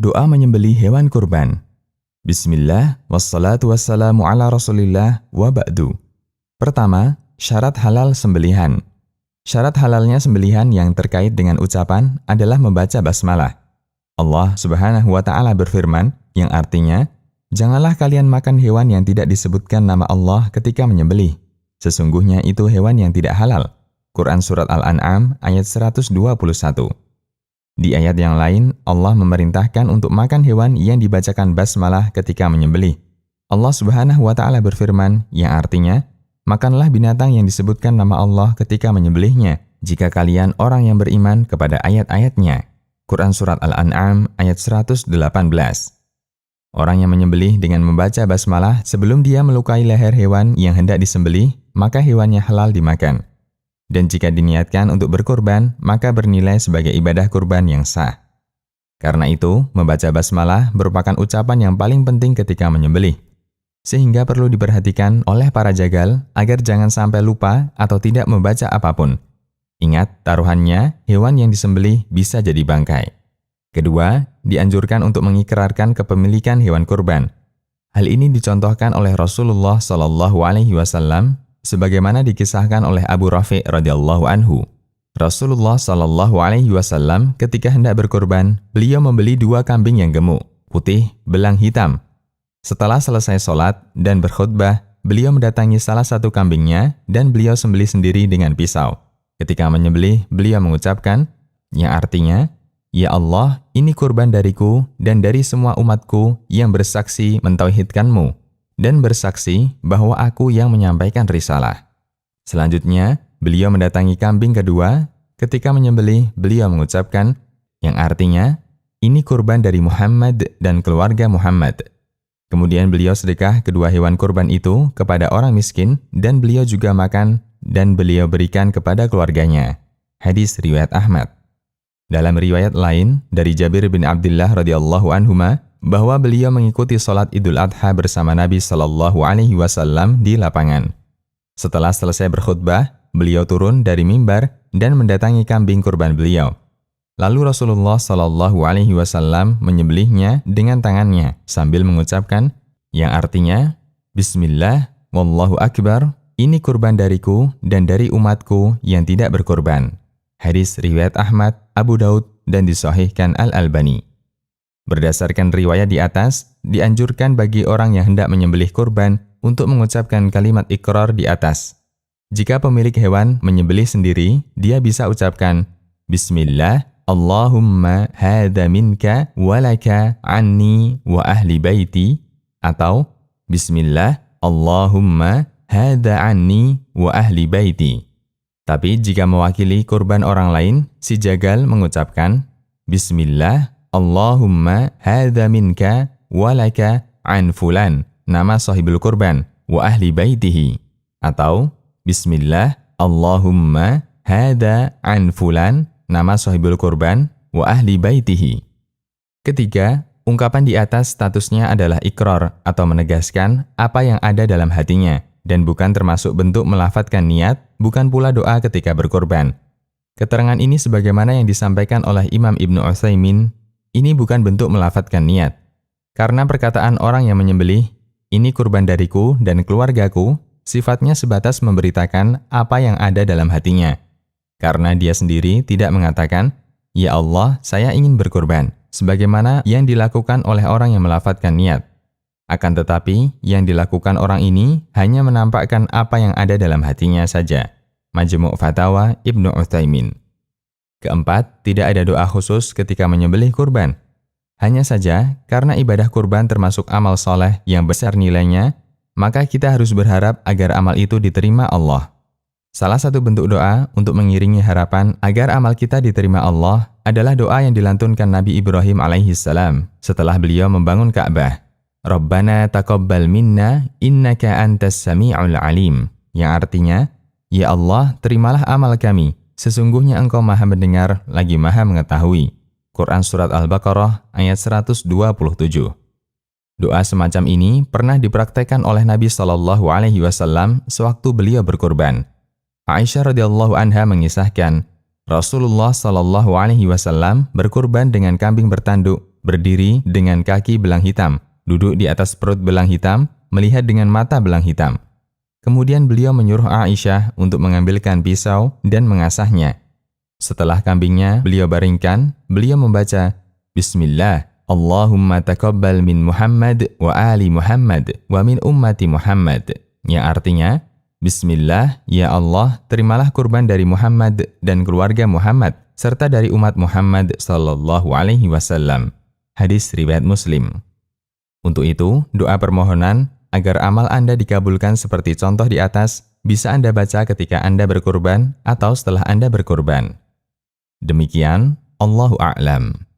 Doa menyembelih hewan kurban. Bismillah, wassalatu wassalamu ala rasulillah, wa ba'du. Pertama, syarat halal sembelihan. Syarat halalnya sembelihan yang terkait dengan ucapan adalah membaca basmalah. Allah Subhanahu wa Ta'ala berfirman, yang artinya, janganlah kalian makan hewan yang tidak disebutkan nama Allah ketika menyembelih. Sesungguhnya itu hewan yang tidak halal. Quran Surat Al-An'am ayat 121. Di ayat yang lain, Allah memerintahkan untuk makan hewan yang dibacakan basmalah ketika menyembelih. Allah Subhanahu wa Ta'ala berfirman, yang artinya, makanlah binatang yang disebutkan nama Allah ketika menyembelihnya, jika kalian orang yang beriman kepada ayat-ayatnya. Quran Surat Al-An'am ayat 118. Orang yang menyembelih dengan membaca basmalah sebelum dia melukai leher hewan yang hendak disembelih, maka hewannya halal dimakan. Dan jika diniatkan untuk berkurban, maka bernilai sebagai ibadah kurban yang sah. Karena itu, membaca basmalah merupakan ucapan yang paling penting ketika menyembelih. Sehingga perlu diperhatikan oleh para jagal agar jangan sampai lupa atau tidak membaca apapun. Ingat, taruhannya, hewan yang disembelih bisa jadi bangkai. Kedua, dianjurkan untuk mengikrarkan kepemilikan hewan kurban. Hal ini dicontohkan oleh Rasulullah SAW, sebagaimana dikisahkan oleh Abu Rafi' radhiyallahu anhu. Rasulullah SAW ketika hendak berkurban, beliau membeli 2 kambing yang gemuk, putih, belang hitam. Setelah selesai sholat dan berkhutbah, beliau mendatangi salah satu kambingnya dan beliau sembelih sendiri dengan pisau. Ketika menyembelih, beliau mengucapkan, yang artinya, ya Allah, ini kurban dariku dan dari semua umatku yang bersaksi mentauhidkanmu dan bersaksi bahwa aku yang menyampaikan risalah. Selanjutnya, beliau mendatangi kambing kedua. Ketika menyembelih, beliau mengucapkan, yang artinya, ini kurban dari Muhammad dan keluarga Muhammad. Kemudian beliau sedekah kedua hewan kurban itu kepada orang miskin dan beliau juga makan dan beliau berikan kepada keluarganya. Hadis riwayat Ahmad. Dalam riwayat lain dari Jabir bin Abdullah radhiyallahu anhuma, bahwa beliau mengikuti sholat Idul Adha bersama Nabi SAW di lapangan. Setelah selesai berkhutbah, beliau turun dari mimbar dan mendatangi kambing kurban beliau. Lalu Rasulullah SAW menyembelihnya dengan tangannya sambil mengucapkan, yang artinya, Bismillah, Wallahu Akbar, ini kurban dariku dan dari umatku yang tidak berkurban. Hadis riwayat Ahmad, Abu Daud, dan disahihkan Al-Albani. Berdasarkan riwayat di atas, dianjurkan bagi orang yang hendak menyembelih kurban untuk mengucapkan kalimat iqrar di atas. Jika pemilik hewan menyembelih sendiri, dia bisa ucapkan, Bismillah, Allahumma hadha minka walaka anni wa ahli baiti, atau Bismillah, Allahumma hadha anni wa ahli baiti. Tapi jika mewakili kurban orang lain, si jagal mengucapkan, Bismillah, Allahumma hadha minka walaka an fulan, nama sahibul kurban, wa ahli baitihi. Atau, Bismillah, Allahumma hadha an fulan, nama sahibul kurban, wa ahli baitihi. Ketiga, ungkapan di atas statusnya adalah ikrar atau menegaskan apa yang ada dalam hatinya, dan bukan termasuk bentuk melafadzkan niat, bukan pula doa ketika berkurban. Keterangan ini sebagaimana yang disampaikan oleh Imam Ibnu Utsaimin, ini bukan bentuk melafadzkan niat. Karena perkataan orang yang menyembelih, ini kurban dariku dan keluargaku, sifatnya sebatas memberitakan apa yang ada dalam hatinya. Karena dia sendiri tidak mengatakan, ya Allah, saya ingin berkurban, sebagaimana yang dilakukan oleh orang yang melafadzkan niat. Akan tetapi, yang dilakukan orang ini hanya menampakkan apa yang ada dalam hatinya saja. Majmu' Fatawa Ibnu Utsaimin. Keempat, tidak ada doa khusus ketika menyembelih kurban. Hanya saja, karena ibadah kurban termasuk amal soleh yang besar nilainya, maka kita harus berharap agar amal itu diterima Allah. Salah satu bentuk doa untuk mengiringi harapan agar amal kita diterima Allah adalah doa yang dilantunkan Nabi Ibrahim alaihissalam setelah beliau membangun Ka'bah. Rabbana taqabbal minna innaka antas sami'ul alim. Yang artinya, ya Allah, terimalah amal kami. Sesungguhnya Engkau Maha Mendengar lagi Maha Mengetahui. Quran Surat Al-Baqarah ayat 127. Doa semacam ini pernah dipraktekkan oleh Nabi SAW sewaktu beliau berkurban. Aisyah radhiyallahu anha mengisahkan, Rasulullah SAW berkurban dengan kambing bertanduk berdiri dengan kaki belang hitam, duduk di atas perut belang hitam, melihat dengan mata belang hitam. Kemudian beliau menyuruh Aisyah untuk mengambilkan pisau dan mengasahnya. Setelah kambingnya beliau baringkan, beliau membaca, Bismillah, Allahumma taqabbal min Muhammad wa ali Muhammad wa min ummati Muhammad. Yang artinya, Bismillah, ya Allah, terimalah kurban dari Muhammad dan keluarga Muhammad, serta dari umat Muhammad sallallahu alaihi wasallam. Hadis riwayat Muslim. Untuk itu, doa permohonan agar amal Anda dikabulkan seperti contoh di atas, bisa Anda baca ketika Anda berkurban atau setelah Anda berkurban. Demikian, Allahu a'lam.